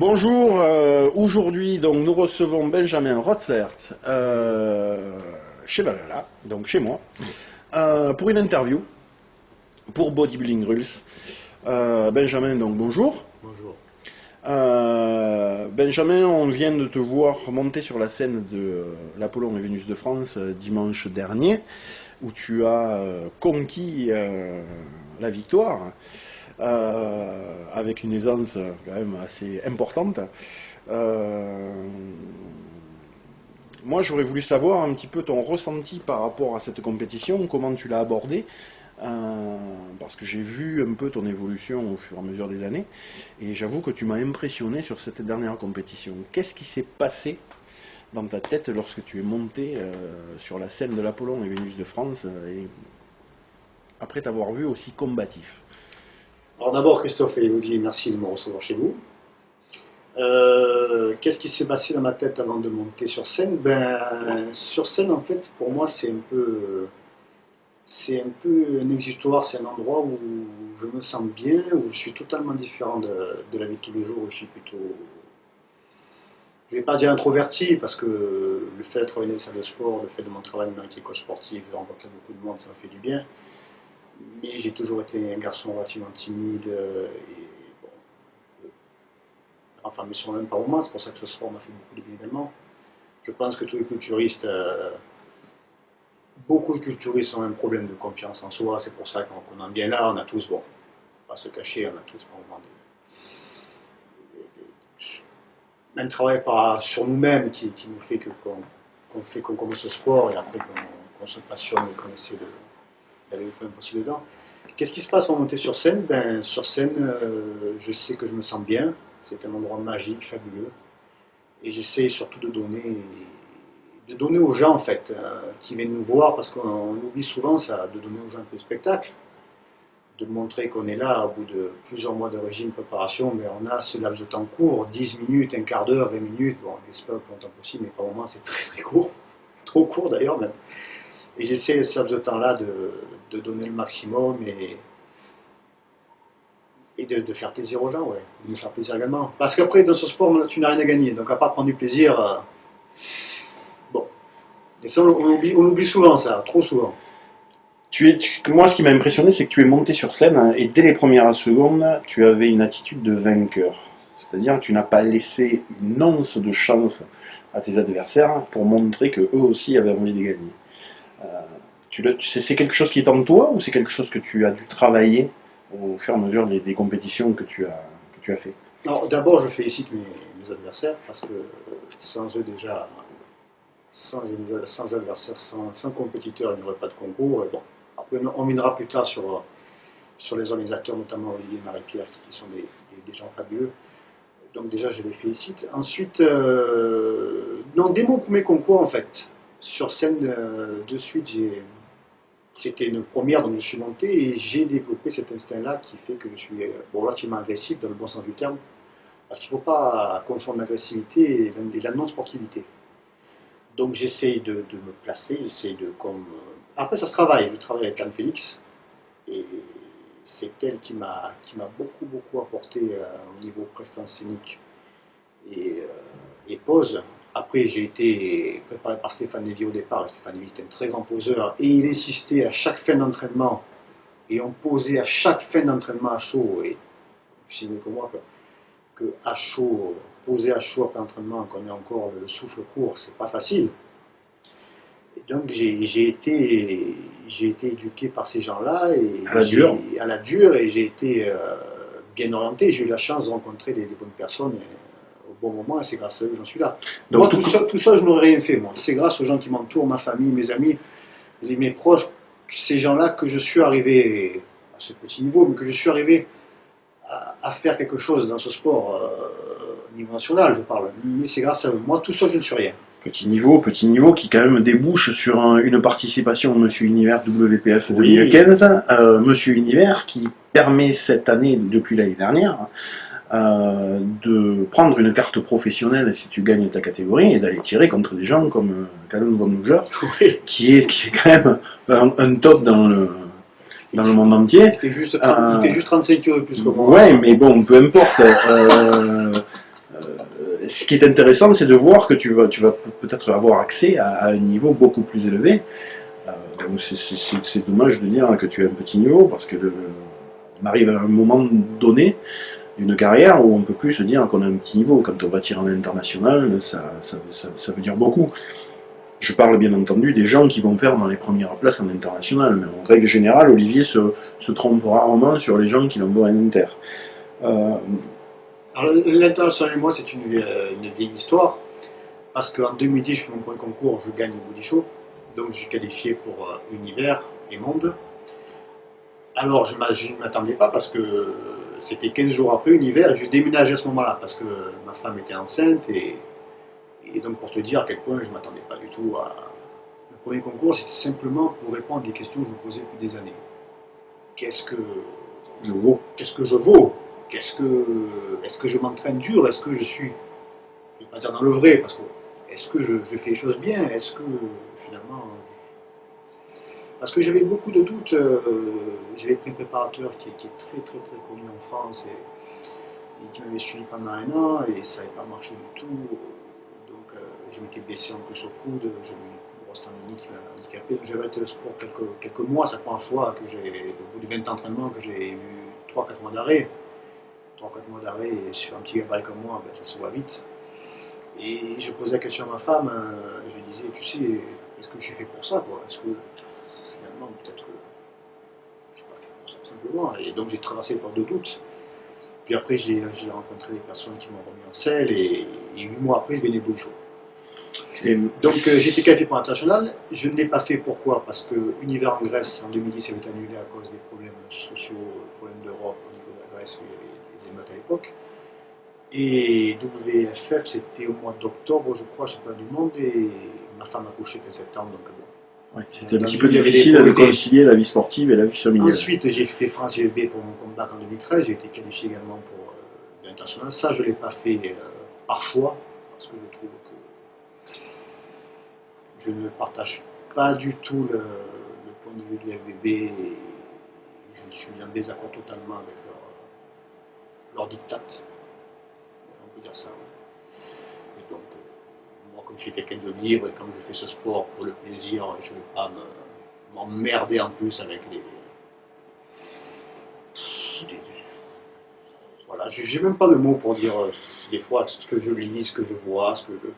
Bonjour, aujourd'hui donc nous recevons Benjamin Rotzert chez Valhalla, donc chez moi, pour une interview pour Bodybuilding Rules. Benjamin, donc bonjour. Bonjour. Benjamin, on vient de te voir monter sur la scène de l'Apollon et Vénus de France dimanche dernier, où tu as conquis la victoire. Avec une aisance quand même assez importante. Moi, j'aurais voulu savoir un petit peu ton ressenti par rapport à cette compétition, comment tu l'as abordée, parce que j'ai vu un peu ton évolution au fur et à mesure des années, et j'avoue que tu m'as impressionné sur cette dernière compétition. Qu'est-ce qui s'est passé dans ta tête lorsque tu es monté sur la scène de l'Apollon et Vénus de France, et après t'avoir vu aussi combatif? Alors d'abord, Christophe et Olivier, merci de me recevoir chez vous. Qu'est-ce qui s'est passé dans ma tête avant de monter sur scène? Sur scène, en fait, pour moi, c'est un peu un exutoire, c'est un endroit où je me sens bien, où je suis totalement différent de la vie de tous les jours, où je suis plutôt, je ne vais pas dire introverti, parce que le fait de travailler dans une salle de sport, le fait de mon travail avec les coachs sportifs, de rencontrer beaucoup de monde, ça me fait du bien. Mais j'ai toujours été un garçon relativement timide et bon, enfin, me sont même pas au moins, c'est pour ça que ce sport m'a fait beaucoup de bien également. Je pense que tous les culturistes, beaucoup de culturistes ont un problème de confiance en soi, c'est pour ça qu'on en vient là, on a tous, bon, faut pas se cacher, on a tous par moment un travail sur nous-mêmes qui nous fait qu'on commence ce sport et après qu'on se passionne et qu'on essaie d'aller le plus possible dedans. Qu'est-ce qui se passe pour monter sur scène? Sur scène, je sais que je me sens bien, c'est un endroit magique, fabuleux, et j'essaie surtout de donner aux gens en fait, qui viennent nous voir, parce qu'on oublie souvent ça, de donner aux gens un peu de spectacle, de montrer qu'on est là au bout de plusieurs mois de régime, préparation, mais on a ce laps de temps court, 10 minutes, un quart d'heure, 20 minutes, bon, j'espère pas longtemps possible, mais par moment c'est très très court, trop court d'ailleurs même. Et j'essaie ce laps de temps-là de donner le maximum et de faire plaisir aux gens, ouais, de me faire plaisir également. Parce qu'après, dans ce sport, tu n'as rien à gagner, donc à part prendre du plaisir, bon. Et ça, on oublie souvent ça, trop souvent. Moi, ce qui m'a impressionné, c'est que tu es monté sur scène et dès les premières secondes, tu avais une attitude de vainqueur. C'est-à-dire que tu n'as pas laissé une once de chance à tes adversaires pour montrer qu'eux aussi avaient envie de gagner. C'est quelque chose qui est en toi ou c'est quelque chose que tu as dû travailler au fur et à mesure des compétitions que tu as fait? Alors d'abord, je félicite mes adversaires parce que sans eux déjà, sans adversaires, sans compétiteurs, il n'y aurait pas de concours. Et bon, après, on viendra plus tard sur les organisateurs, notamment Olivier et Marie-Pierre, qui sont des gens fabuleux. Donc déjà, je les félicite. Ensuite, dès mon premier concours, en fait, sur scène, de suite, c'était une première, donc je suis monté et j'ai développé cet instinct-là qui fait que je suis relativement agressif dans le bon sens du terme. Parce qu'il ne faut pas confondre l'agressivité et la non-sportivité. Donc j'essaye de me placer, Après ça se travaille, je travaille avec Anne-Félix et c'est elle qui m'a beaucoup apporté au niveau prestance scénique et pose. Après, j'ai été préparé par Stéphane Lévy au départ. Stéphane Lévy, c'était un très grand poseur. Et il insistait à chaque fin d'entraînement. Et on posait à chaque fin d'entraînement à chaud. Et vous savez comme moi que à chaud, poser à chaud après l'entraînement, quand on a encore le souffle court, c'est pas facile. Et donc, j'ai été éduqué par ces gens-là. À la dure. Et j'ai été bien orienté. J'ai eu la chance de rencontrer des bonnes personnes. Au bon moment, et c'est grâce à eux que j'en suis là. Donc, moi, tout ça, je n'aurais rien fait, moi. C'est grâce aux gens qui m'entourent, ma famille, mes amis, mes proches, ces gens-là, que je suis arrivé à ce petit niveau, mais que je suis arrivé à faire quelque chose dans ce sport, au niveau national, je parle. Mais c'est grâce à eux. Moi, tout ça, je ne suis rien. Petit niveau qui quand même débouche sur une participation au Monsieur Univers WPF 2015. Monsieur Univers qui permet cette année, depuis l'année dernière, de prendre une carte professionnelle si tu gagnes ta catégorie et d'aller tirer contre des gens comme Callum Von Luger, oui, qui est quand même un top dans le monde entier. Il fait juste 35 kg plus que moi. Ouais, mais bon, peu importe. ce qui est intéressant, c'est de voir que tu vas peut-être avoir accès à un niveau beaucoup plus élevé. Donc c'est dommage de dire que tu as un petit niveau, parce que on arrive à un moment donné d'une carrière où on ne peut plus se dire qu'on a un petit niveau. Quand on va tirer en international, ça veut dire beaucoup. Je parle bien entendu des gens qui vont faire dans les premières places en international, mais en règle générale, Olivier se trompe rarement sur les gens qui l'envoient en inter. Alors l'international et moi, c'est une vieille histoire, parce qu'en 2010, je fais mon premier concours, je gagne au Body Show, donc je suis qualifié pour Univers et Monde. Alors je ne m'attendais pas, parce que c'était 15 jours après Univers, et je déménageais à ce moment-là, parce que ma femme était enceinte, et donc pour te dire à quel point je ne m'attendais pas du tout à... Le premier concours, c'était simplement pour répondre à des questions que je me posais depuis des années. Qu'est-ce que je vaux? Est-ce que je m'entraîne dur? Est-ce que je suis, je ne vais pas dire dans le vrai, parce que est-ce que je fais les choses bien? Est-ce que finalement... Parce que j'avais beaucoup de doutes. J'avais pris un préparateur qui est très très très connu en France et qui m'avait suivi pendant un an et ça n'avait pas marché du tout. Donc je m'étais blessé en plus au coude, j'avais une grosse tendinite qui m'avait handicapé. Donc j'avais arrêté le sport quelques mois. C'est la première fois que au bout de 20 entraînements, que j'ai eu 3-4 mois d'arrêt. 3-4 mois d'arrêt, et sur un petit gabarit comme moi, ben, ça se voit vite. Et je posais la question à ma femme, je lui disais, tu sais, est-ce que je suis fait pour ça, quoi? Est-ce que finalement, peut-être que je ne suis pas fait pour ça, tout simplement. Et donc j'ai traversé par de doutes. Puis après, j'ai rencontré des personnes qui m'ont remis en selle, et 8 mois après, je gagnais le Body Show. Donc j'ai été qualifié pour l'international. Je ne l'ai pas fait, pourquoi? Parce que Univers en Grèce, en 2010, avait été annulé à cause des problèmes sociaux, problèmes d'Europe au niveau de la Grèce, où il y avait des émeutes à l'époque. Et WFF, c'était au mois d'octobre, je crois, championnat du monde, et ma femme a accouché fin septembre, donc bon. Ouais, c'était un petit peu difficile de concilier la vie sportive et la vie familiale. Ensuite, j'ai fait France IFB pour mon comeback en 2013, j'ai été qualifié également pour l'international. Ça, je ne l'ai pas fait par choix, parce que je trouve que je ne partage pas du tout le point de vue de l'IFBB, et je suis en désaccord totalement avec leur diktat. On peut dire ça. Et donc, moi, comme je suis quelqu'un de libre et comme je fais ce sport pour le plaisir, je ne vais pas m'emmerder en plus avec voilà, j'ai même pas de mots pour dire des fois ce que je lis, ce que je vois, ce que je...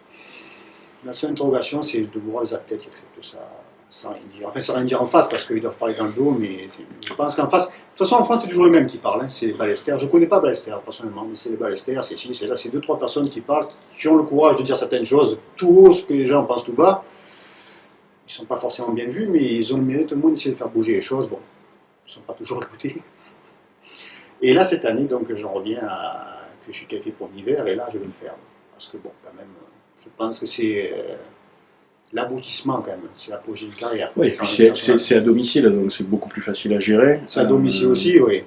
La seule interrogation, c'est de voir les athlètes qui acceptent ça sans rien dire. Enfin, sans rien dire en face, parce qu'ils doivent parler dans le dos, mais je pense qu'en face... De toute façon, en France, c'est toujours les mêmes qui parlent, hein. C'est les Ballester. Je ne connais pas Ballester, personnellement, mais c'est les Ballester, c'est ci, c'est là. C'est 2-3 personnes qui parlent, qui ont le courage de dire certaines choses tout haut, ce que les gens pensent tout bas. Ils ne sont pas forcément bien vus, mais ils ont le mérite au moins d'essayer de faire bouger les choses. Bon, ils ne sont pas toujours écoutés. Et là, cette année, donc, j'en reviens à que je suis qualifié pour l'hiver, et là, je vais le faire. Parce que, bon, quand même, je pense que c'est l'aboutissement, quand même. C'est l'apogée de carrière. Oui, et puis c'est à domicile, donc c'est beaucoup plus facile à gérer. C'est à domicile aussi, oui.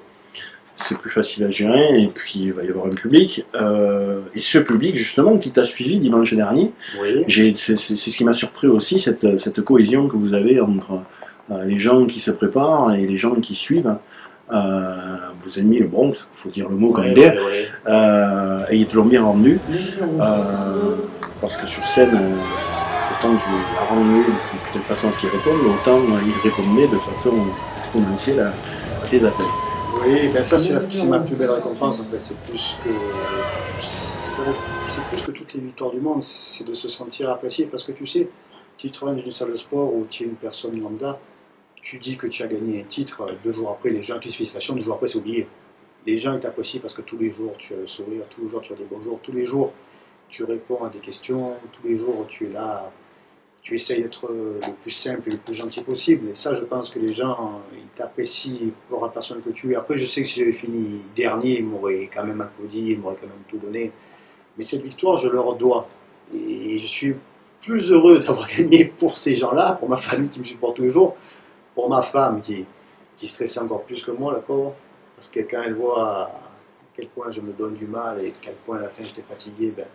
C'est plus facile à gérer, et puis il va y avoir un public. Et ce public, justement, qui t'a suivi dimanche dernier, oui. C'est ce qui m'a surpris aussi, cette cohésion que vous avez entre les gens qui se préparent et les gens qui suivent. Vous avez mis le Bronx, il faut dire le mot comme il est, et ils te l'ont bien rendu, parce que sur scène, autant tu as rendu de façon à ce qu'ils répondent, autant ils répondaient de façon exponentielle à tes appels. Oui, ben ça c'est ma plus belle récompense en fait, c'est plus que toutes les victoires du monde, c'est de se sentir apprécié, parce que tu sais, tu travailles dans une salle de sport où tu es une personne lambda, tu dis que tu as gagné un titre, 2 jours après, les gens qui se félicitent, 2 jours après, c'est oublié. Les gens ils t'apprécient parce que tous les jours tu as le sourire, tous les jours tu as des bonjours, tous les jours tu réponds à des questions, tous les jours tu es là, tu essayes d'être le plus simple et le plus gentil possible. Et ça, je pense que les gens, ils t'apprécient pour la personne que tu es. Après, je sais que si j'avais fini dernier, ils m'auraient quand même applaudi, ils m'auraient quand même tout donné. Mais cette victoire, je leur dois. Et je suis plus heureux d'avoir gagné pour ces gens-là, pour ma famille qui me supporte tous les jours, pour ma femme qui stressait encore plus que moi, la pauvre, parce que quand elle voit à quel point je me donne du mal et à quel point à la fin j'étais fatigué, ben,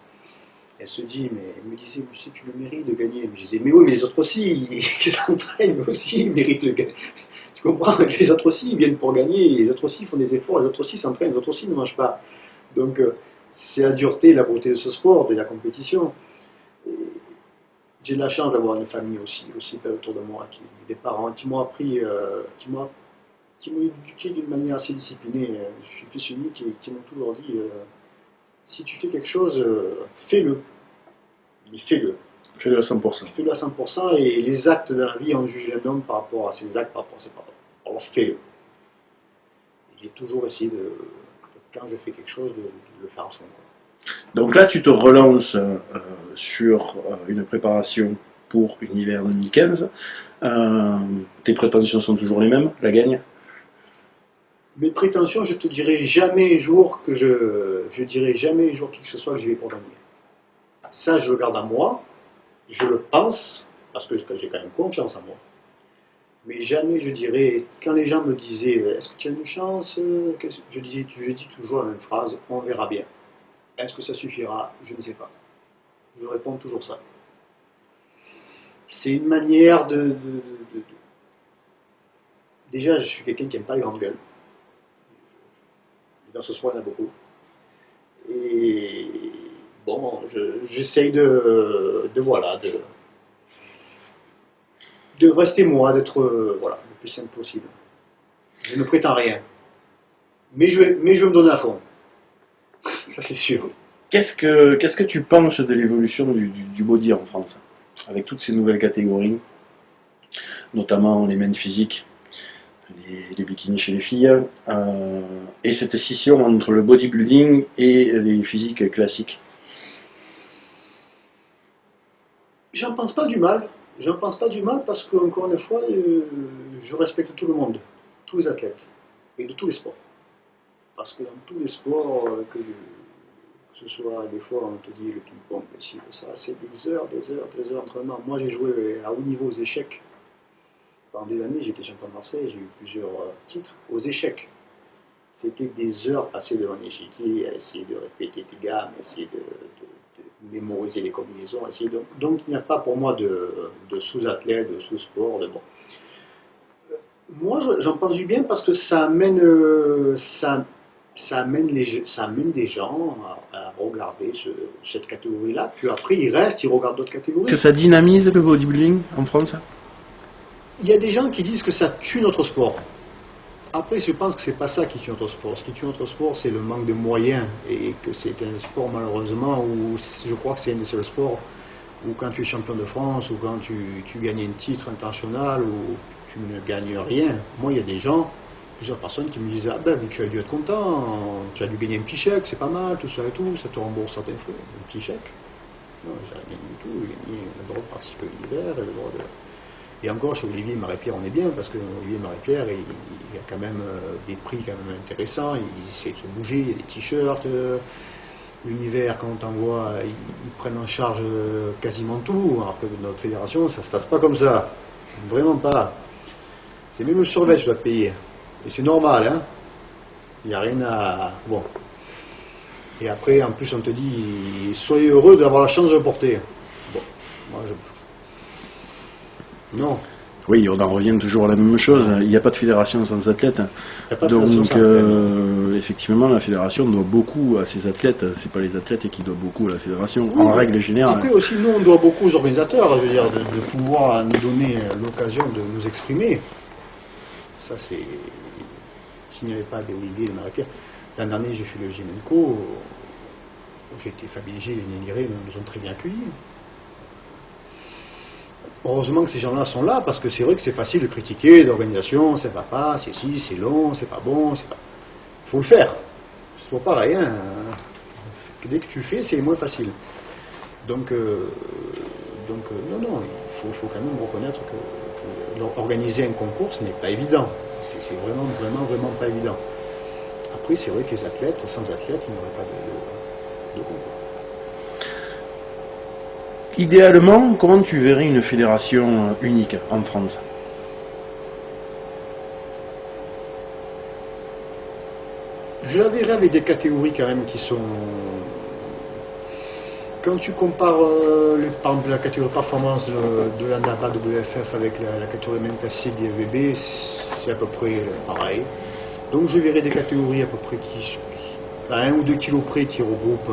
elle se dit, mais elle me disait, tu sais, tu le mérites de gagner. Je disais, mais oui, mais les autres aussi, ils s'entraînent, mais aussi, ils méritent de gagner. Tu comprends? Les autres aussi, ils viennent pour gagner, les autres aussi font des efforts, les autres aussi s'entraînent, les autres aussi ne mangent pas. Donc, c'est la dureté et la beauté de ce sport, de la compétition. J'ai de la chance d'avoir une famille aussi belle autour de moi, des parents qui m'ont appris, qui m'ont éduqué d'une manière assez disciplinée. Je suis fils unique et qui m'ont toujours dit si tu fais quelque chose, fais-le. Mais fais-le. Fais-le à 100%. Fais-le à 100% et les actes de la vie, on juge un homme par rapport à ses actes, par rapport à ses paroles. Alors fais-le. J'ai toujours essayé quand je fais quelque chose, de le faire à fond. Donc là, tu te relances sur une préparation pour un hiver 2015. Tes prétentions sont toujours les mêmes, la gagne? Mes prétentions, je te dirai jamais un jour que je dirai jamais un jour qui que ce soit que je vais pour gagner. Ça, je le garde à moi, je le pense, parce que j'ai quand même confiance en moi. Mais jamais je dirais, quand les gens me disaient est-ce que tu as une chance, je dis toujours la même phrase, on verra bien. Est-ce que ça suffira? Je ne sais pas. Je réponds toujours ça. C'est une manière Déjà, je suis quelqu'un qui n'aime pas les grandes gueules. Dans ce sport, il y en a beaucoup. Et bon, j'essaye voilà, de rester moi, d'être voilà, le plus simple possible. Je ne prétends rien. Mais je vais me donner à fond. Ça, c'est sûr. Qu'est-ce que tu penses de l'évolution du body en France, avec toutes ces nouvelles catégories, notamment les men physiques, les bikinis chez les filles, et cette scission entre le bodybuilding et les physiques classiques? J'en pense pas du mal. J'en pense pas du mal parce que, encore une fois, je respecte tout le monde, tous les athlètes, et de tous les sports. Parce que dans tous les sports, que ce soit, des fois, on te dit le ping-pong, ça, c'est des heures d'entraînement. Moi, j'ai joué à haut niveau aux échecs. Pendant des années, j'étais champion de Marseille, j'ai eu plusieurs titres aux échecs. C'était des heures passées devant l'échiquier, à essayer de répéter tes gammes, à essayer de mémoriser les combinaisons. Donc, il n'y a pas pour moi de sous-athlète, de sous-sport. Bon. Moi, j'en pense du bien parce que ça amène des gens à regarder cette catégorie-là. Puis après, ils restent, ils regardent d'autres catégories. Que ça dynamise le bodybuilding en France? Il y a des gens qui disent que ça tue notre sport. Après, je pense que c'est pas ça qui tue notre sport. Ce qui tue notre sport, c'est le manque de moyens. Et que c'est un sport, malheureusement, où je crois que c'est un des seuls sports où quand tu es champion de France, ou quand tu gagnes un titre international, ou tu ne gagnes rien. Moi, il y a des gens, plusieurs personnes qui me disent ah ben, tu as dû être content, tu as dû gagner un petit chèque, c'est pas mal, tout ça et tout, ça te rembourse certains frais. Un petit chèque. Non, j'ai rien gagné du tout. J'ai gagné le droit de participer à l'hiver, le droit de... Et encore, chez Olivier Marie-Pierre, on est bien, parce que Olivier Marie-Pierre, il a quand même des prix quand même intéressants, il essaie de se bouger, il y a des t-shirts, l'univers, quand on t'envoie, ils prennent en charge quasiment tout, alors que dans notre fédération, ça ne se passe pas comme ça. Vraiment pas. C'est même le survêt que tu dois te payer. Et c'est normal, hein. Il n'y a rien à... Bon. Et après, en plus, on te dit, soyez heureux d'avoir la chance de le porter. Bon, moi, non. Oui, on en revient toujours à la même chose. Il n'y a pas de fédération sans athlètes. Donc, effectivement, la fédération doit beaucoup à ses athlètes. C'est pas les athlètes qui doivent beaucoup à la fédération, oui, en règle générale. Après aussi, nous, on doit beaucoup aux organisateurs, je veux dire, de pouvoir nous donner l'occasion de nous exprimer. Ça, c'est... S'il n'y avait pas d'Olivier et de Marie-Pierre. L'année dernière, j'ai fait le Gimenco. J'ai été Fabien Gilles et Néliré, nous ont très bien accueillis. Heureusement que ces gens-là sont là, parce que c'est vrai que c'est facile de critiquer l'organisation, ça va pas, c'est si, c'est long, c'est pas bon, c'est pas... Il faut le faire. C'est toujours pareil, hein. Dès que tu fais, c'est moins facile. Donc non, il faut quand même reconnaître que organiser un concours, ce n'est pas évident. C'est vraiment pas évident. Après, c'est vrai que les athlètes, sans athlètes, il n'y aurait pas de concours. Idéalement, comment tu verrais une fédération unique en France? Je la verrais avec des catégories quand même qui sont... Quand tu compares par exemple, la catégorie performance de la NABA WFF avec la catégorie même classique des VB, c'est à peu près pareil. Donc je verrais des catégories à peu près à 1 ou 2 kilos près qui regroupent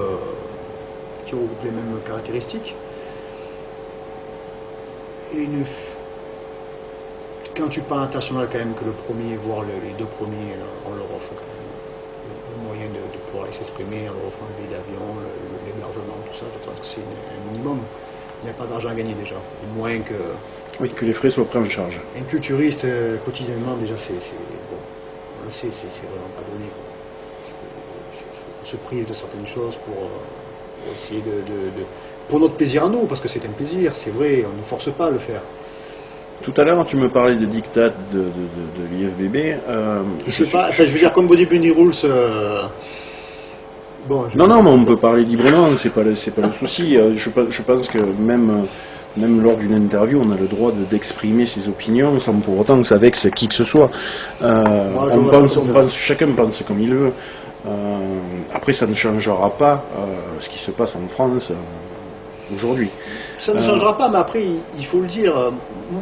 les mêmes caractéristiques. Et quand tu pars international, quand même, que le premier, voire les 2 premiers, on leur offre quand même le moyen de pouvoir aller s'exprimer, on leur offre un billet d'avion, l'hébergement, tout ça, je pense que c'est un minimum. Il n'y a pas d'argent à gagner déjà, au moins que... Oui, que les frais soient pris en charge. Un culturiste, quotidiennement, déjà, bon, on le sait, c'est vraiment pas donné, quoi. On se prive de certaines choses pour essayer pour notre plaisir à nous, parce que c'est un plaisir, c'est vrai, on ne force pas à le faire. Tout à l'heure, tu me parlais de diktat de l'IFBB. Je veux dire, comme Bodybuilding Rules. Non, mais on peut parler librement, c'est pas le souci. Je pense que même lors d'une interview, on a le droit d'exprimer ses opinions sans pour autant que ça vexe qui que ce soit. Chacun pense comme il veut. Après, ça ne changera pas ce qui se passe en France aujourd'hui. Ça ne changera pas, mais après, il faut le dire.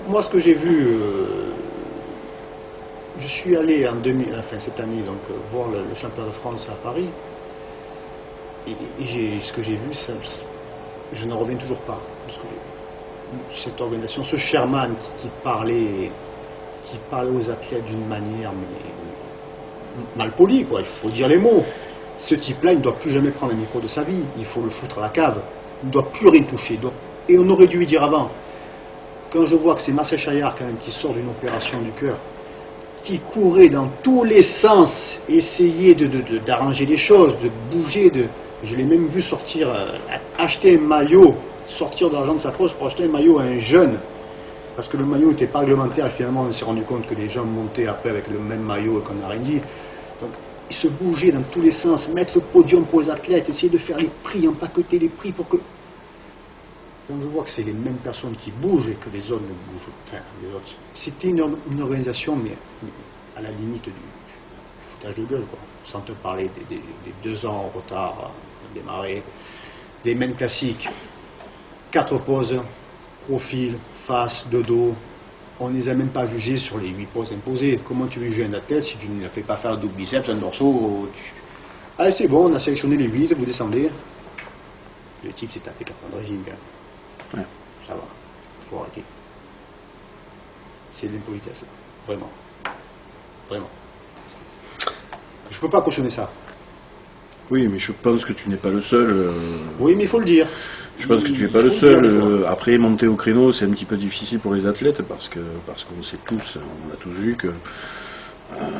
Moi, ce que j'ai vu, je suis allé cette année voir le championnat de France à Paris. Et ce que j'ai vu, je n'en reviens toujours pas. Cette organisation, ce Sherman qui parlait aux athlètes d'une manière mal polie, quoi. Il faut dire les mots. Ce type-là, il ne doit plus jamais prendre un micro de sa vie. Il faut le foutre à la cave. Il ne doit plus rien toucher. Et on aurait dû lui dire avant. Quand je vois que c'est Marcel Chaillard quand même qui sort d'une opération du cœur, qui courait dans tous les sens, essayer d'arranger les choses, de bouger, je l'ai même vu sortir, acheter un maillot, sortir de l'argent de sa poche pour acheter un maillot à un jeune, parce que le maillot n'était pas réglementaire et finalement on s'est rendu compte que les gens montaient après avec le même maillot et qu'on n'a rien dit. Donc il se bougeait dans tous les sens, mettre le podium pour les athlètes, essayer de faire les prix, empaqueter les prix pour que... Quand je vois que c'est les mêmes personnes qui bougent et que les autres ne bougent, les autres, c'était une organisation, mais à la limite du foutage de gueule, quoi. Sans te parler des 2 ans en retard à démarrer, des mêmes classiques, 4 poses, profil, face, de dos. On ne les a même pas jugés sur les 8 poses imposées. Comment tu veux juger un athlète si tu ne le fais pas faire un double biceps, un dorsaux Allez, c'est bon, on a sélectionné les 8, vous descendez. Le type s'est tapé 4 mois de régime, quand même. Ouais. Ça va, il faut arrêter. C'est de l'impolitesse, vraiment. Vraiment. Je ne peux pas cautionner ça. Oui, mais je pense que tu n'es pas le seul. Oui, mais il faut le dire. Je pense que tu n'es pas le seul. Après, monter au créneau, c'est un petit peu difficile pour les athlètes parce qu'on sait tous, on a tous vu que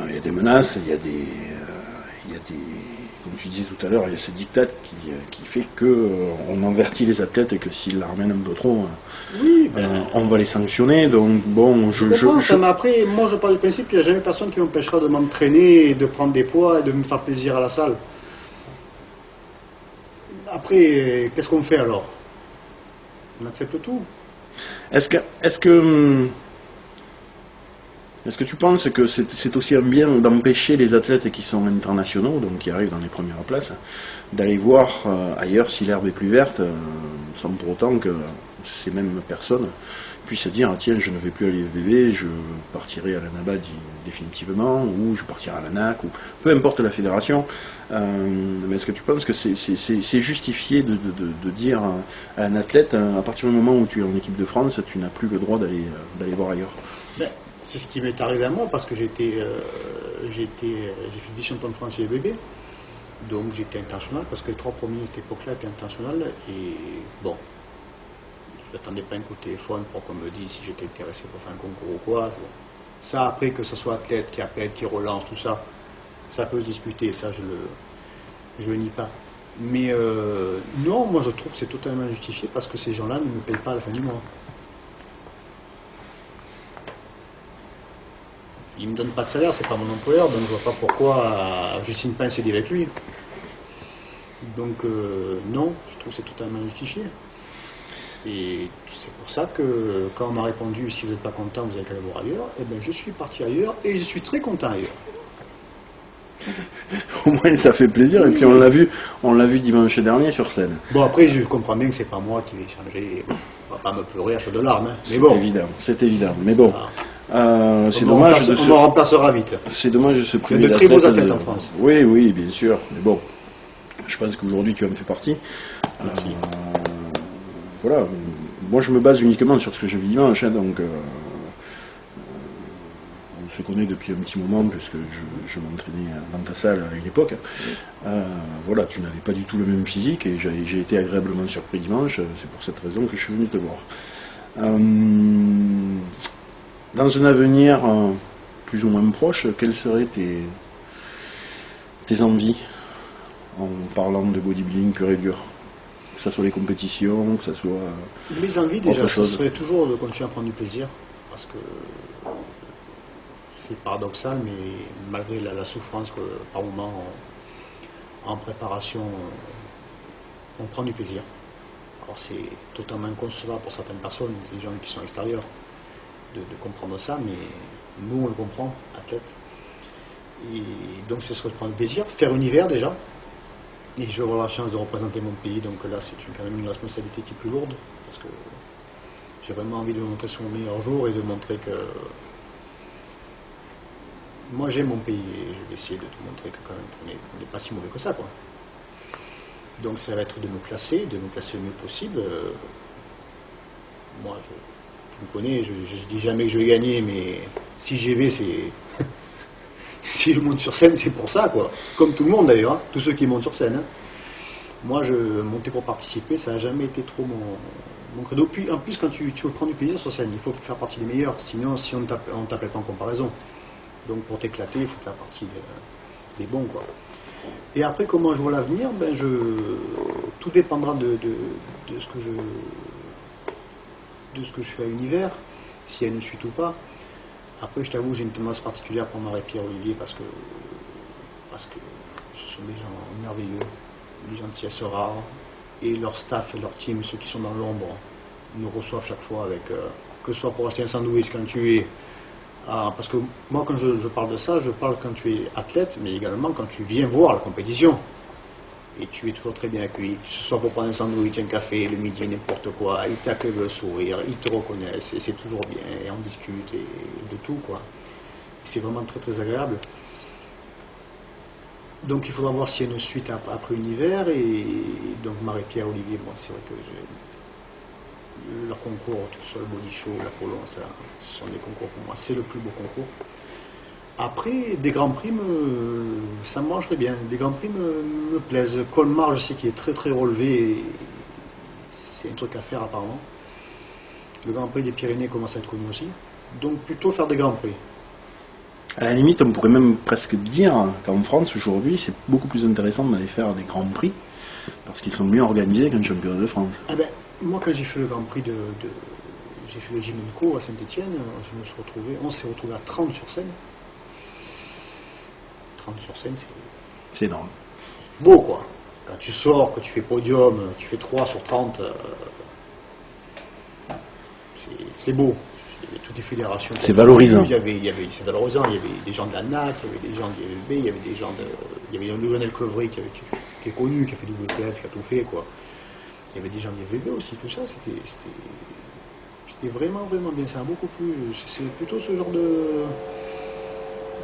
il y a des menaces, il y a des, comme tu disais tout à l'heure, il y a ce diktat qui fait que on avertit les athlètes et que s'ils la ramènent un peu trop, oui, on va les sanctionner. Donc bon, je comprends ça, mais après, moi je pars du principe qu'il n'y a jamais personne qui m'empêchera de m'entraîner, de prendre des poids et de me faire plaisir à la salle. Après, qu'est-ce qu'on fait alors? On accepte tout. Est-ce que tu penses que c'est aussi un bien d'empêcher les athlètes qui sont internationaux, donc qui arrivent dans les premières places, d'aller voir ailleurs si l'herbe est plus verte, sans pour autant que ces mêmes personnes puissent se dire tiens, je ne vais plus à l'IFBB, je partirai à l'ANABA définitivement, ou je partirai à l'ANAC, ou peu importe la fédération. Mais est-ce que tu penses que c'est justifié de dire à un athlète, à partir du moment où tu es en équipe de France, tu n'as plus le droit d'aller voir ailleurs? C'est ce qui m'est arrivé à moi parce que j'ai fait vice-champion de France IFBB, donc j'étais international parce que les 3 premiers à cette époque-là étaient internationales et bon, je n'attendais pas un coup de téléphone pour qu'on me dise si j'étais intéressé pour faire un concours ou quoi. Bon. Ça après que ce soit athlète qui appelle, qui relance, tout ça, ça peut se discuter, ça je le nie pas. Mais non, moi je trouve que c'est totalement injustifié parce que ces gens-là ne me payent pas à la fin du mois. Il ne me donne pas de salaire, c'est pas mon employeur, donc je vois pas pourquoi je signe pas un CD avec lui. Donc non, je trouve que c'est totalement injustifié. Et c'est pour ça que quand on m'a répondu si vous n'êtes pas content, vous avez qu'à aller voir ailleurs, eh bien je suis parti ailleurs et je suis très content ailleurs. Au moins ça fait plaisir, et puis on l'a vu dimanche dernier sur scène. Bon après je comprends bien que c'est pas moi qui vais changer, on va pas me pleurer à chaudes larmes, hein. Mais bon. C'est évident, mais bon. C'est dommage. On me remplacera vite. C'est dommage de se priver de très beaux athlètes en France. Oui, bien sûr, mais bon. Je pense qu'aujourd'hui tu en fais partie. Merci. Voilà, moi je me base uniquement sur ce que j'ai vu dimanche, hein, donc on se connaît depuis un petit moment puisque je m'entraînais dans ta salle à une époque. Voilà, tu n'avais pas du tout le même physique et j'ai été agréablement surpris dimanche, c'est pour cette raison que je suis venu te voir. Dans un avenir plus ou moins proche, quelles seraient tes envies en parlant de bodybuilding pur et dur? Que ce soit les compétitions, que ce soit... Mes envies déjà, autre ce chose. serait toujours de continuer à prendre du plaisir, parce que c'est paradoxal, mais malgré la souffrance que par moment en préparation on prend du plaisir. Alors c'est totalement inconcevable pour certaines personnes, des gens qui sont extérieurs, de comprendre ça, mais nous on le comprend, athlètes. Et donc ce serait de prendre du plaisir, faire un hiver déjà. Et je vais avoir la chance de représenter mon pays, donc là c'est quand même une responsabilité qui est plus lourde, parce que j'ai vraiment envie de me montrer sur mon meilleur jour et de montrer que moi j'aime mon pays et je vais essayer de te montrer que quand même on n'est pas si mauvais que ça, quoi. Donc ça va être de nous classer le mieux possible. Moi, tu me connais, je dis jamais que je vais gagner, mais si j'y vais, c'est... si je monte sur scène, c'est pour ça, quoi. Comme tout le monde d'ailleurs, hein, tous ceux qui montent sur scène. Hein. Moi, je montais pour participer, ça n'a jamais été trop mon credo. Puis, en plus, quand tu veux prendre du plaisir sur scène, il faut faire partie des meilleurs, sinon si on ne t'appelle pas en comparaison. Donc pour t'éclater, il faut faire partie des bons, quoi. Et après, comment je vois l'avenir, tout dépendra de ce que je fais à l'univers, s'il y a une suite ou pas. Après, je t'avoue, j'ai une tendance particulière pour Marie Pierre Olivier parce que ce sont des gens merveilleux, des gentillesses rares, et leur staff et leur team, ceux qui sont dans l'ombre, nous reçoivent chaque fois avec, que ce soit pour acheter un sandwich quand tu es... parce que moi, quand je parle de ça, je parle quand tu es athlète, mais également quand tu viens voir la compétition. Et tu es toujours très bien accueilli, que ce soit pour prendre un sandwich, un café, le midi, n'importe quoi. Ils t'accueillent le sourire, ils te reconnaissent, et c'est toujours bien, et on discute, et de tout, quoi. C'est vraiment très très agréable. Donc il faudra voir s'il y a une suite après l'univers, et donc Marie-Pierre, Olivier, moi c'est vrai que leur concours, tout ça, le body show, l'Apollon, ça, ce sont des concours pour moi, c'est le plus beau concours. Après, des grands prix, ça me mangerait bien. Des grands prix me plaisent. Colmar, je sais qu'il est très très relevé. Et c'est un truc à faire apparemment. Le Grand Prix des Pyrénées commence à être connu aussi. Donc plutôt faire des grands prix. À la limite, on pourrait même presque dire qu'en France, aujourd'hui, c'est beaucoup plus intéressant d'aller faire des grands prix parce qu'ils sont mieux organisés qu'un championnat de France. Ah ben, moi, quand j'ai fait le Grand Prix j'ai fait le Jimenco à Saint-Etienne, on s'est retrouvé à 30 sur scène. 30 sur scène, c'est énorme. Beau, quoi. Quand tu sors, que tu fais podium, tu fais 3 sur 30, c'est beau. Il y avait toutes les fédérations. C'est valorisant. C'est valorisant. Il y avait des gens de la NAC, il y avait des gens de l'ULB, il y avait des gens de... Il y avait Lionel Clovry qui est connu, qui a fait WPF, qui a tout fait, quoi. Il y avait des gens de l'ULB aussi, tout ça, c'était vraiment, vraiment bien. C'est beaucoup plus... C'est plutôt ce genre de...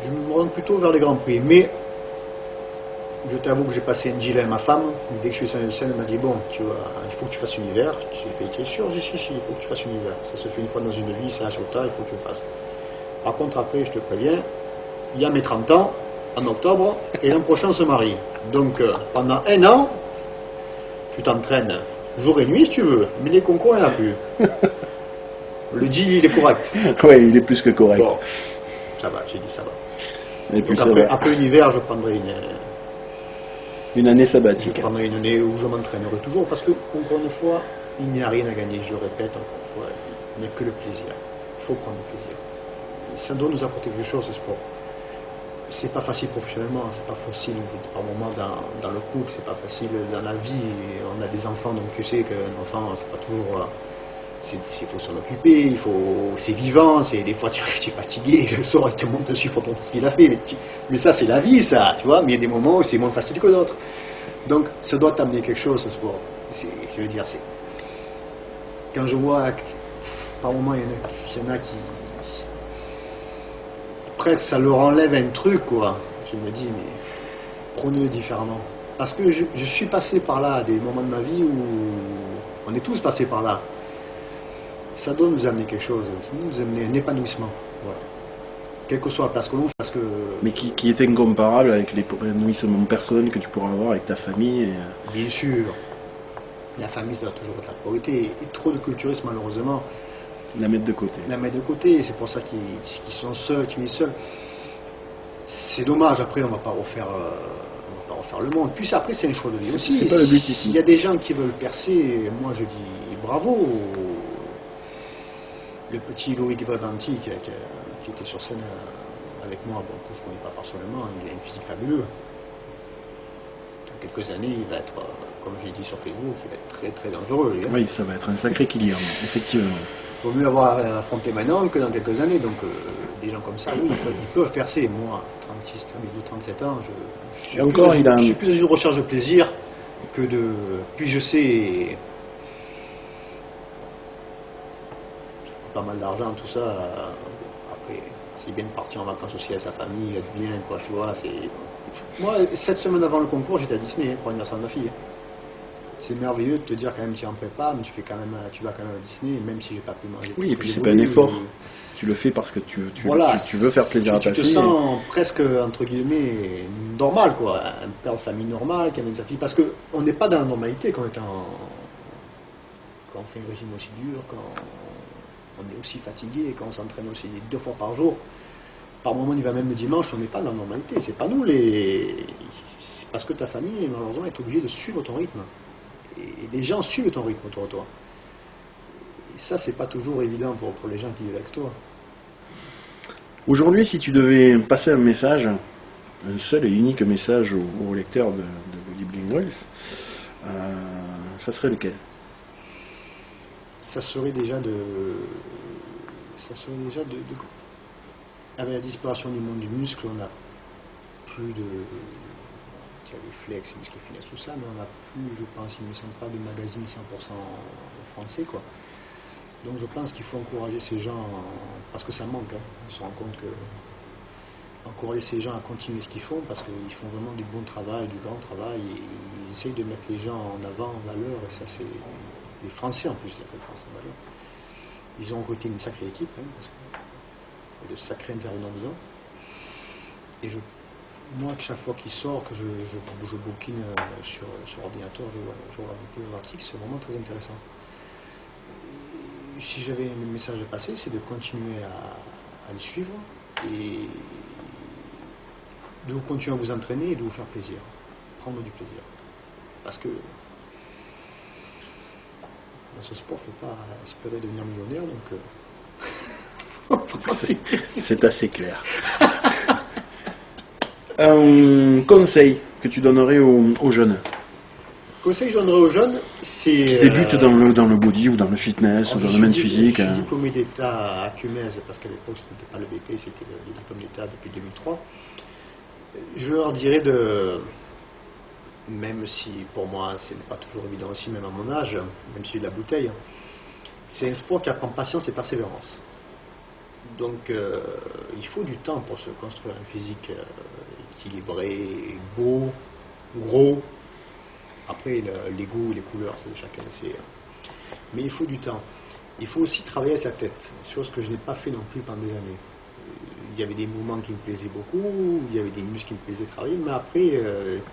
Je me rends plutôt vers les grands prix. Mais je t'avoue que j'ai passé un gilet à ma femme. Dès que je suis sur une scène, elle m'a dit bon, tu vois, il faut que tu fasses un hiver. J'ai fait, tu es sûr? Si, il faut que tu fasses un hiver. Ça se fait une fois dans une vie, ça sur le tas, il faut que tu le fasses. Par contre, après, je te préviens, il y a mes 30 ans, en octobre, et l'an prochain, on se marie. Donc, pendant un an, tu t'entraînes jour et nuit si tu veux, mais les concours, il n'y en a plus. Le deal, il est correct. Oui, il est plus que correct. Bon, ça va, j'ai dit ça va. Et puis, donc après l'hiver, je prendrai une année sabbatique. Je prendrai une année où je m'entraînerai toujours, parce que, encore une fois, il n'y a rien à gagner, je le répète encore une fois, il n'y a que le plaisir. Il faut prendre le plaisir. Ça doit nous apporter quelque chose, ce sport. C'est pas facile professionnellement, c'est pas facile par moment dans le couple, c'est pas facile dans la vie. On a des enfants, donc tu sais qu'un enfant, c'est pas toujours... Il faut s'en occuper, c'est vivant, des fois tu es fatigué, le soir il te monte dessus pour te montrer ce qu'il a fait, mais ça c'est la vie, ça, tu vois, mais il y a des moments où c'est moins facile que d'autres. Donc ça doit t'amener quelque chose, ce sport. Je veux dire, quand je vois, par moments, il y en a qui... Presque ça leur enlève un truc, quoi. Je me dis, mais prenez-le différemment. Parce que je suis passé par là, des moments de ma vie où on est tous passés par là. Ça doit nous amener quelque chose, ça doit nous amener un épanouissement. Voilà. Quelle que soit la place que l'on fait, parce que... Mais qui est incomparable avec l'épanouissement personnel que tu pourras avoir avec ta famille. Bien sûr, la famille, ça doit toujours être la priorité. Et trop de culturistes, malheureusement, La mettre de côté. la mettent de côté. C'est pour ça qu'ils sont seuls, qu'ils vivent seuls. C'est dommage, après, on ne va pas refaire le monde. Puis après, c'est un choix de vie aussi. C'est pas le but ici. Il y a des gens qui veulent percer, moi je dis bravo. Le petit Loïc Brabanti qui était sur scène avec moi, bon, que je ne connais pas personnellement, il a une physique fabuleuse. Dans quelques années, il va être, comme j'ai dit sur Facebook, il va être très très dangereux. Hein. Oui, ça va être un sacré client, effectivement. Il vaut mieux avoir affronté maintenant que dans quelques années. Donc des gens comme ça, oui, ils peuvent percer. Moi, 36, 37 ans, je suis plus dans une recherche de plaisir que de... Puis je sais... pas mal d'argent, tout ça. Après, c'est bien de partir en vacances aussi avec sa famille, être bien, quoi, tu vois. Moi, 7 semaines avant le concours, j'étais à Disney pour l'anniversaire de ma fille. C'est merveilleux de te dire quand même tu es en prépa, mais tu vas quand même à Disney, même si j'ai pas pu manger. Oui, et puis c'est pas un effort. Tu le fais parce que tu veux faire plaisir à ta fille. Tu te sens presque, entre guillemets, normal, quoi. Un père de famille normal qui amène sa fille. Parce qu'on n'est pas dans la normalité quand on fait un régime aussi dur, quand on est aussi fatigué, quand on s'entraîne aussi 2 fois par jour. Par moment, il va même le dimanche, on n'est pas dans la normalité. C'est pas nous c'est parce que ta famille, malheureusement, est obligée de suivre ton rythme. Et les gens suivent ton rythme autour de toi. Et ça, c'est pas toujours évident pour les gens qui vivent avec toi. Aujourd'hui, si tu devais passer un message, un seul et unique message aux lecteurs de Bodybuilding Rules, ça serait lequel? Ça serait déjà avec la disparition du monde du muscle, on n'a plus de... Il y a les flex, les muscles finesse, tout ça, mais on n'a plus, je pense, il ne me semble pas de magazine 100% français, quoi. Donc je pense qu'il faut encourager ces gens, parce que ça manque, hein. On se rend compte que encourager ces gens à continuer ce qu'ils font, parce qu'ils font vraiment du bon travail, du grand travail, et ils essayent de mettre les gens en avant, en valeur, et ça c'est les Français en plus, il y a très Français en valeur. Ils ont recruté une sacrée équipe, hein, parce que de sacrés intervenants dedans. Et moi, chaque fois qu'il sort, que je bouquine sur ordinateur, je regarde un peu l'article, c'est vraiment très intéressant. Si j'avais un message à passer, c'est de continuer à le suivre et de continuer à vous entraîner et de vous faire plaisir. Prendre du plaisir. Parce que dans ce sport, il ne faut pas espérer devenir millionnaire, donc c'est assez clair. Un conseil que tu donnerais aux jeunes? Conseil que je donnerais aux jeunes, c'est... Qui débutent dans le body ou dans le fitness ou dans le domaine physique. Je suis diplômé d'État à Cumez, parce qu'à l'époque, ce n'était pas le BP, c'était le diplôme d'État depuis 2003. Je leur dirais même si pour moi, ce n'est pas toujours évident aussi, même à mon âge, même si j'ai de la bouteille, c'est un sport qui apprend patience et persévérance. Donc, il faut du temps pour se construire un physique équilibré, beau, gros. Après, les goûts, les couleurs, c'est de chacun. Mais il faut du temps. Il faut aussi travailler sa tête, chose que je n'ai pas fait non plus pendant des années. Il y avait des mouvements qui me plaisaient beaucoup, il y avait des muscles qui me plaisaient travailler, mais après,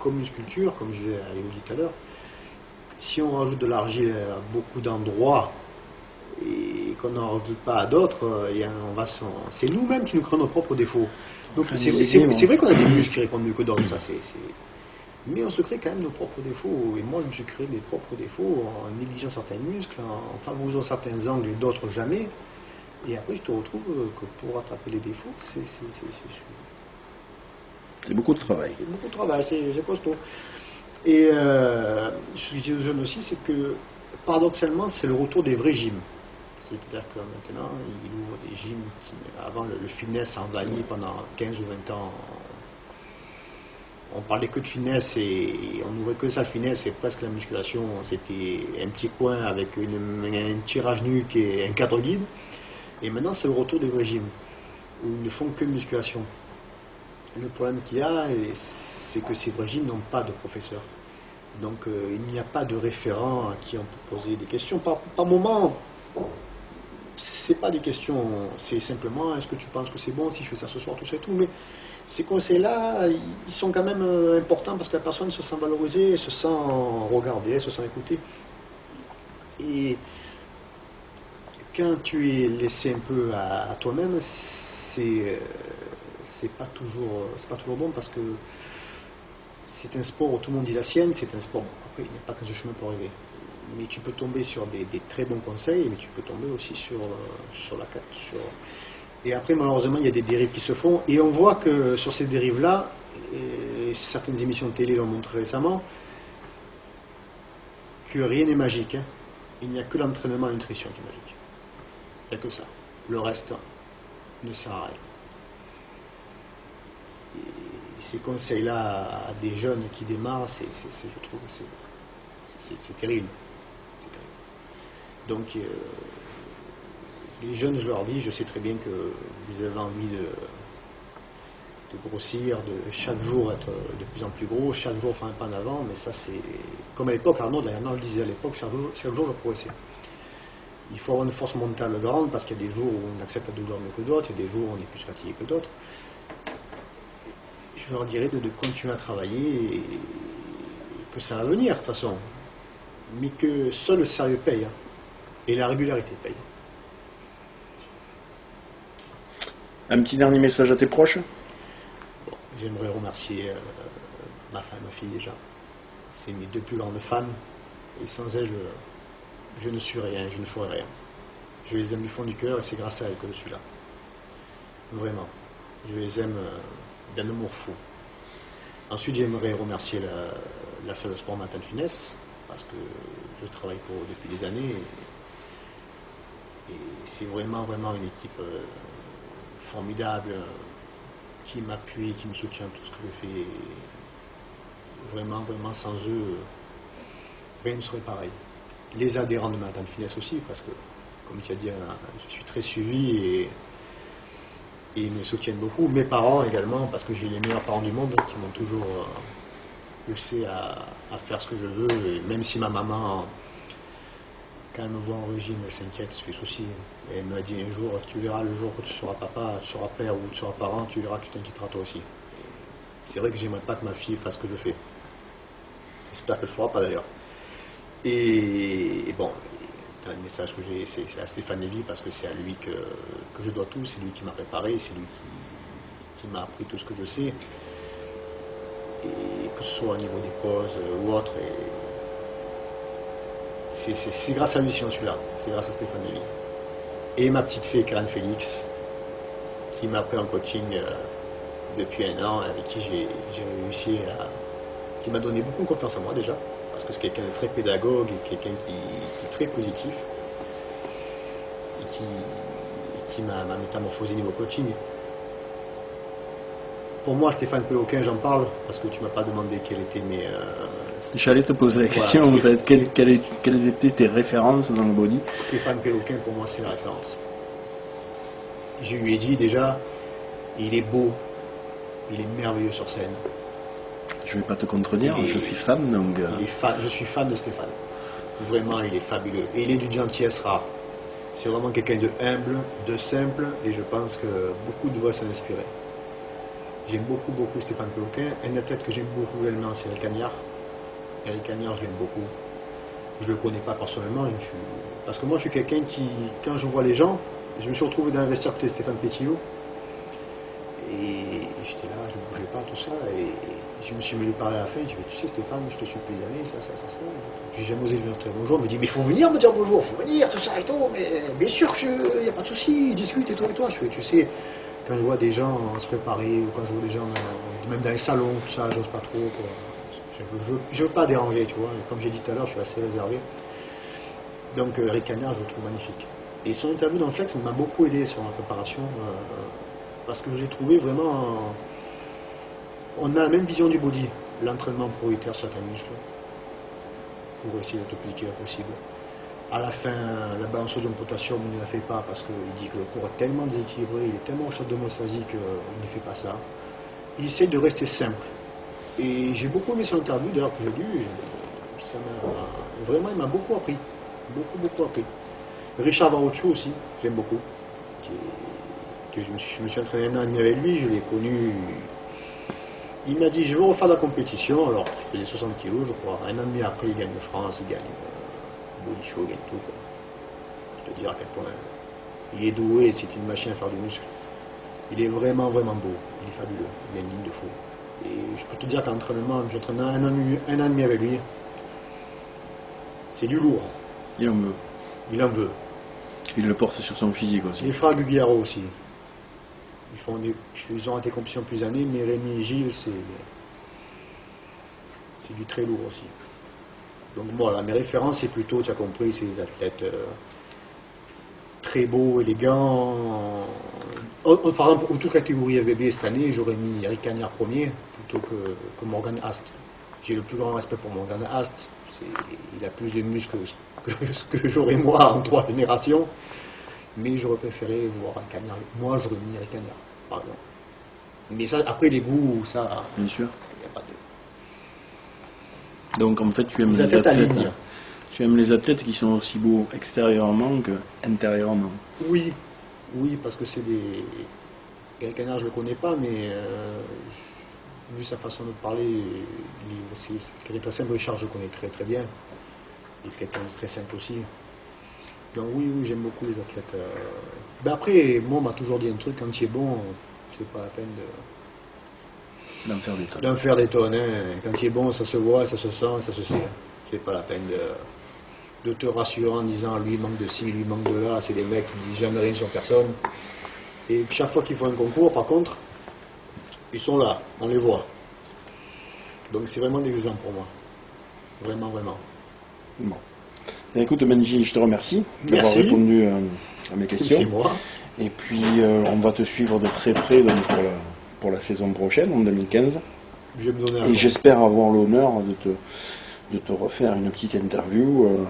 comme une sculpture, comme je disais à Elodie tout à l'heure, si on rajoute de l'argile à beaucoup d'endroits et qu'on n'en rajoute pas à d'autres, c'est nous-mêmes qui nous créons nos propres défauts. Donc c'est vrai qu'on a des muscles qui répondent mieux que d'autres, ça mais on se crée quand même nos propres défauts. Et moi, je me suis créé mes propres défauts en négligeant certains muscles, en favorisant certains angles et d'autres jamais. Et après, je te retrouve que pour rattraper les défauts, c'est beaucoup de travail. C'est beaucoup de travail, c'est costaud. Et ce que je dis aux jeunes aussi, c'est que paradoxalement, c'est le retour des vrais gyms. C'est-à-dire que maintenant, il ouvre des gyms qui, avant le fitness a envahi pendant 15 ou 20 ans. On parlait que de finesse et on n'ouvrait que ça le finesse et presque la musculation, c'était un petit coin avec un tirage nuque et un cadre guide. Et maintenant c'est le retour des régimes où ils ne font que musculation. Le problème qu'il y a, c'est que ces régimes n'ont pas de professeur. Donc il n'y a pas de référent à qui on peut poser des questions. Par moment, c'est pas des questions, c'est simplement est-ce que tu penses que c'est bon si je fais ça ce soir, tout ça et tout. Mais ces conseils-là, ils sont quand même importants parce que la personne se sent valorisée, se sent regardée, se sent écoutée. Et quand tu es laissé un peu à toi-même, c'est pas toujours bon parce que c'est un sport où tout le monde dit la sienne, c'est un sport, après il n'y a pas qu'un seul chemin pour arriver. Mais tu peux tomber sur des très bons conseils, mais tu peux tomber aussi sur la carte. Et après, malheureusement, il y a des dérives qui se font. Et on voit que sur ces dérives-là, et certaines émissions de télé l'ont montré récemment, que rien n'est magique. Hein. Il n'y a que l'entraînement et la nutrition qui est magique. Il n'y a que ça. Le reste ne sert à rien. Et ces conseils-là à des jeunes qui démarrent, je trouve que c'est terrible. Donc, les jeunes, je leur dis, je sais très bien que vous avez envie de grossir, de chaque jour être de plus en plus gros, chaque jour faire un pas en avant, mais ça c'est comme à l'époque, Arnaud le disait à l'époque, chaque jour je progressais. Il faut avoir une force mentale grande parce qu'il y a des jours où on accepte la douleur mieux que d'autres, il y a des jours où on est plus fatigué que d'autres. Je leur dirais de continuer à travailler et que ça va venir de toute façon, mais que seul le sérieux paye. Hein. Et la régularité paye. Un petit dernier message à tes proches? Bon, j'aimerais remercier ma femme et ma fille déjà. C'est mes deux plus grandes fans. Et sans elles, je ne suis rien, je ne ferai rien. Je les aime du fond du cœur et c'est grâce à elles que je suis là. Vraiment. Je les aime d'un amour fou. Ensuite, j'aimerais remercier la salle de sport Matane Finesse parce que je travaille pour eux depuis des années. Et c'est vraiment une équipe formidable qui m'appuie, qui me soutient tout ce que je fais. Vraiment, sans eux, rien ne serait pareil. Les adhérents de Matane Finesse aussi, parce que, comme tu as dit, je suis très suivi et ils me soutiennent beaucoup. Mes parents également, parce que j'ai les meilleurs parents du monde qui m'ont toujours poussé à faire ce que je veux, et même si ma maman, quand elle me voit en régime, elle s'inquiète, elle se fait souci. Et elle m'a dit un jour, tu verras le jour que tu seras papa, tu seras père ou tu seras parent, tu verras que tu t'inquiéteras toi aussi. C'est vrai que j'aimerais pas que ma fille fasse ce que je fais. J'espère qu'elle ne le fera pas d'ailleurs. Et bon, un message que j'ai, c'est à Stéphane Lévy parce que c'est à lui que je dois tout, c'est lui qui m'a préparé, c'est lui qui m'a appris tout ce que je sais. Et que ce soit au niveau des pauses ou autre. C'est grâce à lui si j'en suis là, c'est grâce à Stéphane Lévy. Et ma petite fille Karen Félix, qui m'a appris en coaching depuis un an, avec qui j'ai réussi qui m'a donné beaucoup de confiance en moi déjà, parce que c'est quelqu'un de très pédagogue et quelqu'un qui est très positif, et qui m'a métamorphosé niveau coaching. Pour moi, Stéphane Péloquin, j'en parle, parce que tu ne m'as pas demandé quelles étaient mes... J'allais te poser la question, voilà, en fait, quelles étaient tes références dans le body? Stéphane Péloquin, pour moi, c'est la référence. Je lui ai dit déjà, il est beau, il est merveilleux sur scène. Je ne vais pas te contredire, je suis fan, donc... je suis fan de Stéphane. Vraiment, il est fabuleux. Et il est d'une gentillesse rare. C'est vraiment quelqu'un de humble, de simple, et je pense que beaucoup devraient s'en inspirer. J'aime beaucoup Stéphane Péloquin. Un athlète que j'aime beaucoup également, c'est Eric Cagnard. Eric Cagnard, je l'aime beaucoup. Je ne le connais pas personnellement, parce que moi, je suis quelqu'un qui, quand je vois les gens, je me suis retrouvé dans le vestiaire côté de Stéphane Pétillot, et j'étais là, je ne bougeais pas, tout ça, et je me suis mis lui parler à la fin, je lui ai dit, tu sais Stéphane, je te suis depuis des années, ça. J'ai jamais osé lui dire bonjour, il me dit, mais il faut venir me dire bonjour, il faut venir, tout ça et tout, mais bien sûr, il n'y a pas de souci, discute et toi. Je fais, tu sais, quand je vois des gens se préparer, ou quand je vois des gens, même dans les salons, tout ça, j'ose pas trop, quoi. Je veux pas déranger, tu vois, comme j'ai dit tout à l'heure, je suis assez réservé. Donc Eric Cagnard, je le trouve magnifique. Et son interview dans le Flex m'a beaucoup aidé sur ma préparation, parce que j'ai trouvé vraiment... On a la même vision du body, l'entraînement prioritaire sur certains muscles, pour essayer d'être le plus équilibré possible. À la fin, la balance sodium-potassium, on ne la fait pas parce qu'il dit que le corps est tellement déséquilibré, il est tellement en shot d'homostasie qu'on ne fait pas ça. il essaie de rester simple. Et j'ai beaucoup aimé son interview, d'ailleurs, que j'ai lu. Ça vraiment, il m'a beaucoup appris. Beaucoup appris. Richard Varoucho aussi, j'aime beaucoup. Je me suis entraîné un an et demi avec lui, je l'ai connu. Il m'a dit, je veux refaire de la compétition, alors il faisait 60 kilos, je crois. Un an et demi après, il gagne le France, il gagne le body show, il gagne tout, quoi. Je te dire à quel point il est doué, c'est une machine à faire du muscle. Il est vraiment beau, il est fabuleux, il a une ligne de fou. Et je peux te dire qu'à l'entraînement, j'entraîne un an et demi avec lui. C'est du lourd. Il en veut. Il en veut. Il le porte sur son physique aussi. Les frères Gugliaro aussi. Ils ont été compétitions plus années, mais Rémi et Gilles, c'est du très lourd aussi. Donc voilà, mes références, c'est plutôt, tu as compris, c'est des athlètes très beaux, élégants. Par exemple, en toute catégorie FBB cette année, j'aurais mis Eric Cagnard premier plutôt que Morgan Hast. J'ai le plus grand respect pour Morgan Hast. Il a plus de muscles que j'aurais moi en 3 générations. Mais j'aurais préféré voir Eric Cagnard. Moi, j'aurais mis Eric Cagnard, par exemple. Mais ça, après, les goûts, ça... Bien sûr. Il n'y a pas de... Donc, en fait, tu aimes les athlètes... Tu aimes les athlètes qui sont aussi beaux extérieurement qu'intérieurement. Oui, parce que c'est des... Eric Cagnard, je ne le connais pas, mais vu sa façon de parler, c'est quelqu'un de très simple. Richard, je le connais très très bien. Et c'est quelqu'un de très simple aussi. Donc oui, j'aime beaucoup les athlètes. Ben après, moi, on m'a toujours dit un truc, quand tu es bon, c'est pas la peine d'en faire des tonnes. D'en faire des tonnes. Hein. Quand tu es bon, ça se voit, ça se sent, ça se sait. C'est pas la peine de te rassurer en disant lui manque de ci, lui manque de là. C'est des mecs qui disent jamais rien sur personne. Et chaque fois qu'ils font un concours, par contre, ils sont là, on les voit. Donc c'est vraiment des exemples pour moi. Vraiment. Bon. Écoute, Benji, je te remercie d'avoir répondu à mes questions. C'est moi. Et puis, on va te suivre de très près donc, pour la saison prochaine, en 2015. Je vais me donner et j'espère avoir l'honneur de te refaire une petite interview.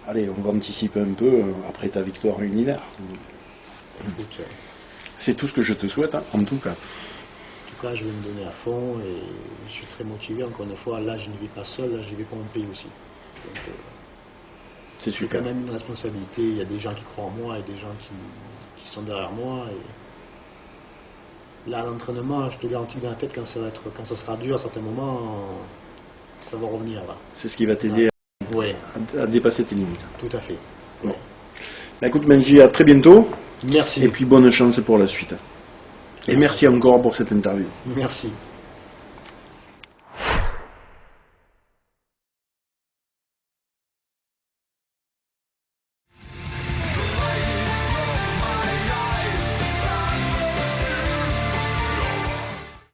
Allez, on va anticiper un peu après ta victoire à l'univers. C'est tout ce que je te souhaite, hein, en tout cas. En tout cas, je vais me donner à fond et je suis très motivé. Encore une fois, là, je ne vis pas seul, là, je vis pour mon pays aussi. Donc, c'est super. quand même une responsabilité. Il y a des gens qui croient en moi et des gens qui sont derrière moi. Et là, l'entraînement, je te garantis que dans la tête, quand ça sera dur à certains moments, ça va revenir là. C'est ce qui va t'aider à dépasser tes limites. Tout à fait. Bon. Bah, écoute, Benji, à très bientôt. Merci. Et puis bonne chance pour la suite. Et merci encore pour cette interview. Merci.